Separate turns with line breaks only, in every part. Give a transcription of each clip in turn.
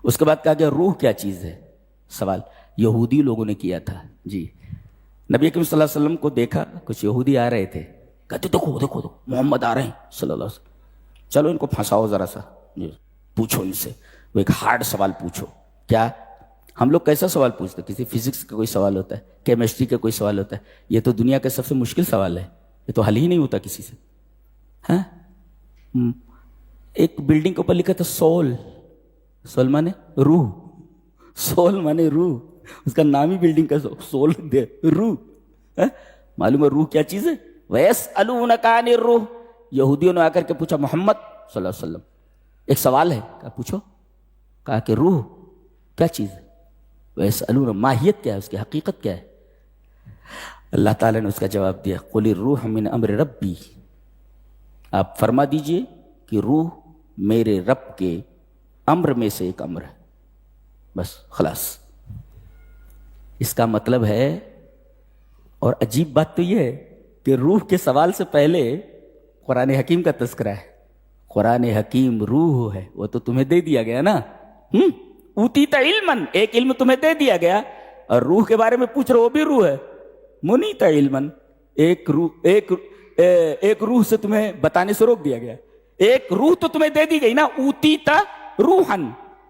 اس کے بعد کہا کہ روح کیا چیز ہے؟ سوال یہودی لوگوں نے کیا تھا. جی نبی اکرم صلی اللہ علیہ وسلم کو دیکھا, کچھ یہودی آ رہے تھے, کہتے دیکھو دیکھو محمد آ رہے ہیں صلی اللہ علیہ وسلم, چلو ان کو پھنساؤ ذرا سا, جی پوچھو ان سے, وہ ایک ہارڈ سوال پوچھو. کیا ہم لوگ کیسا سوال پوچھتے ہیں؟ کسی فزکس کا کوئی سوال ہوتا ہے, کیمسٹری کا کوئی سوال ہوتا ہے, یہ تو دنیا کا سب سے مشکل سوال ہے, یہ تو حل ہی نہیں ہوتا کسی سے. ہاں ایک بلڈنگ کے اوپر لکھا تھا سول, سول مانے روح, سول مانے روح, اس کا نام ہی بلڈنگ کا سول دے روح. معلوم ہے روح کیا چیز ہے؟ وَيَسْأَلُونَكَ عَنِ الرُّوحِ, یہودیوں نے آ کر کے پوچھا محمد صلی اللہ علیہ وسلم ایک سوال ہے, کہا پوچھو. کہا کہ روح کیا چیز ہے؟ وَيَسْأَلُونَ, ماہیت کیا ہے, اس کی حقیقت کیا ہے؟ اللہ تعالیٰ نے اس کا جواب دیا, قُلِ الرُّوحُ مِنْ أَمْرِ رَبِّي, آپ فرما دیجئے کہ روح میرے رب کے امر میں سے ایک امر ہے. بس خلاص. اس کا مطلب ہے, اور عجیب بات تو یہ ہے کہ روح کے سوال سے پہلے قرآن حکیم کا تذکرہ ہے. قرآن حکیم روح ہے, وہ تو تمہیں دے دیا گیا نا, اوتیت علماً, ایک علم تمہیں دے دیا گیا, اور روح کے بارے میں پوچھ رہے, وہ بھی روح ہے. منیت علماً, ایک روح سے تمہیں بتانے سے روک دیا گیا. ایک روح تو تمہیں دے دی گئی نا, اوتیت روحاً,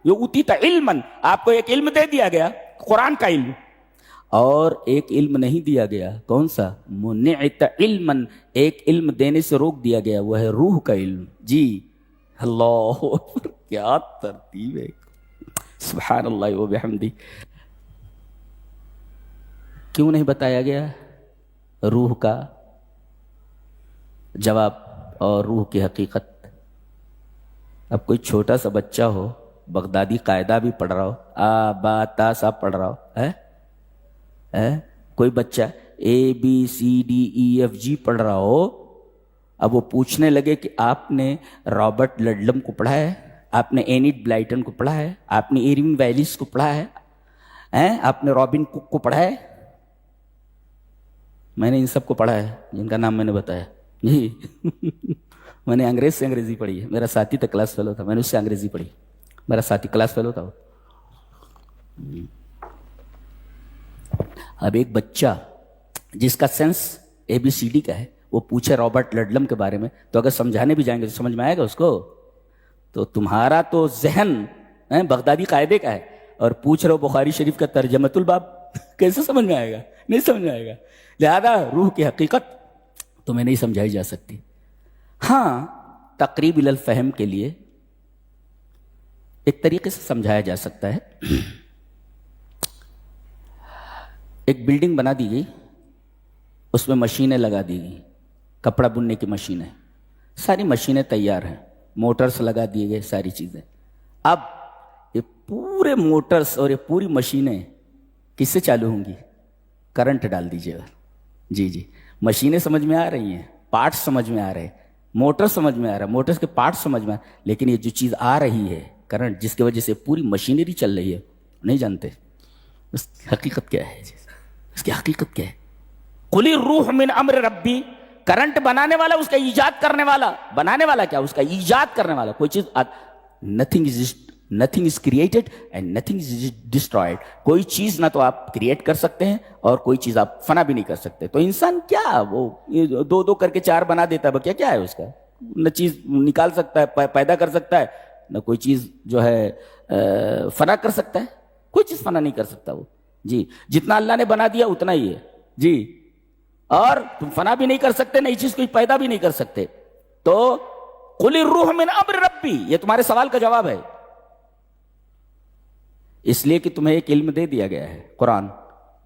یہ اوتیت علماً, آپ کو ایک علم دے دیا گیا قرآن کا علم, اور ایک علم نہیں دیا گیا. کون سا؟ منعت علماً, ایک علم دینے سے روک دیا گیا, وہ ہے روح کا علم. جی اللہ کیا ترتیب ہے, سبحان اللہ و بحمدہ. کیوں نہیں بتایا گیا روح کا جواب اور روح کی حقیقت؟ اب کوئی چھوٹا سا بچہ ہو, بغدادی قاعدہ بھی پڑھ رہا ہو, آ با تا سا پڑھ رہا ہو, کوئی بچہ ABCDEFG پڑھ رہا ہو, اب وہ پوچھنے لگے کہ آپ نے رابرٹ لڈلم کو پڑھا ہے, آپ نے اینیٹ بلائٹن کو پڑھا ہے, آپ نے ایرون ویلیس کو پڑھا ہے, آپ نے رابن کوک کو پڑھا ہے؟ میں نے ان سب کو پڑھا ہے جن کا نام میں نے بتایا. جی میں نے انگریز سے انگریزی پڑھی ہے, میرا ساتھی تھا کلاس فیلو تھا, میں نے اس سے انگریزی پڑھی, میرا ساتھی کلاس فیلو تھا. اب ایک بچہ جس کا سینس ABCD کا ہے, وہ پوچھے رابرٹ لڈلم کے بارے میں, تو اگر سمجھانے بھی جائیں گے تو سمجھ میں آئے گا اس کو؟ تو تمہارا تو ذہن بغدادی قاعدے کا ہے, اور پوچھ رہے ہو بخاری شریف کا ترجمۃ الباب, کیسے سمجھ میں آئے گا؟ نہیں سمجھ میں آئے گا. لہذا روح کی حقیقت تمہیں نہیں سمجھائی جا سکتی. ہاں تقریب الفہم کے لیے ایک طریقے سے سمجھایا جا سکتا ہے. ایک بلڈنگ بنا دی گئی, اس میں مشینیں لگا دی گئی, کپڑا بننے کی مشینیں, ساری مشینیں تیار ہیں, موٹرز لگا دیے گئے, ساری چیزیں. اب یہ پورے موٹرز اور یہ پوری مشینیں کس سے چالو ہوں گی؟ کرنٹ ڈال دیجیے گا. جی مشینیں سمجھ میں آ رہی ہیں, پارٹس سمجھ میں آ رہے ہیں, موٹر سمجھ میں آ رہا ہے, موٹرز کے پارٹس سمجھ میں لیکن یہ جو چیز آ رہی ہے کرنٹ, جس کی وجہ سے پوری مشینری چل رہی ہے, نہیں جانتے اس کی حقیقت کیا ہے. اس کی حقیقت کیا ہے؟ قُلِ الرُّوحُ مِنْ أَمْرِ رَبِّي, کرنٹ بنانے والا, اس کا ایجاد کرنے والا, بنانے والا کیا, اس کا ایجاد کرنے والا. کوئی چیز nothing is created and nothing is destroyed. کوئی چیز نہ تو آپ کریٹ کر سکتے ہیں اور کوئی چیز آپ فنا بھی نہیں کر سکتے. تو انسان کیا وہ دو کر کے چار بنا دیتا ہے, کیا ہے اس کا؟ نہ چیز نکال سکتا ہے, پیدا کر سکتا ہے, نہ کوئی چیز جو ہے فنا کر سکتا ہے. کوئی چیز فنا نہیں کر سکتا وہ. جی جتنا اللہ نے بنا دیا اتنا ہی ہے. جی اور تم فنا بھی نہیں کر سکتے, نئی چیز کوئی پیدا بھی نہیں کر سکتے. تو قُلِ الرُّوحُ مِنْ أَمْرِ رَبِّي, یہ تمہارے سوال کا جواب ہے. اس لیے کہ تمہیں ایک علم دے دیا گیا ہے قرآن.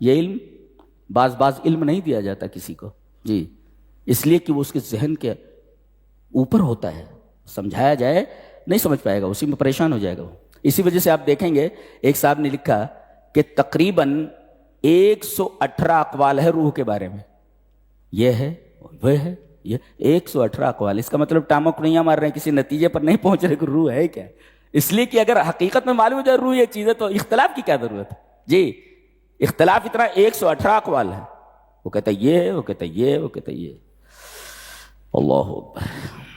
یہ علم بعض علم نہیں دیا جاتا کسی کو. جی اس لیے کہ وہ اس کے ذہن کے اوپر ہوتا ہے, سمجھایا جائے نہیں سمجھ پائے گا, اسی میں پریشان ہو جائے گا وہ. اسی وجہ سے آپ دیکھیں گے ایک صاحب نے لکھا کہ تقریباً 118 اقوال ہے روح کے بارے میں. یہ ہے وہ ہے, یہ 118 اقوال. اس کا مطلب ٹامکنیاں مار رہے ہیں, کسی نتیجے پر نہیں پہنچ رہے کہ روح ہے کیا. اس لیے کہ اگر حقیقت میں معلوم ہو جائے روح یہ چیز ہے تو اختلاف کی کیا ضرورت ہے. جی اختلاف اتنا 118 اقوال ہے. وہ کہتا ہے یہ ہے, وہ کہتا ہے یہ, وہ کہتا ہے یہ. اللہ اکبر.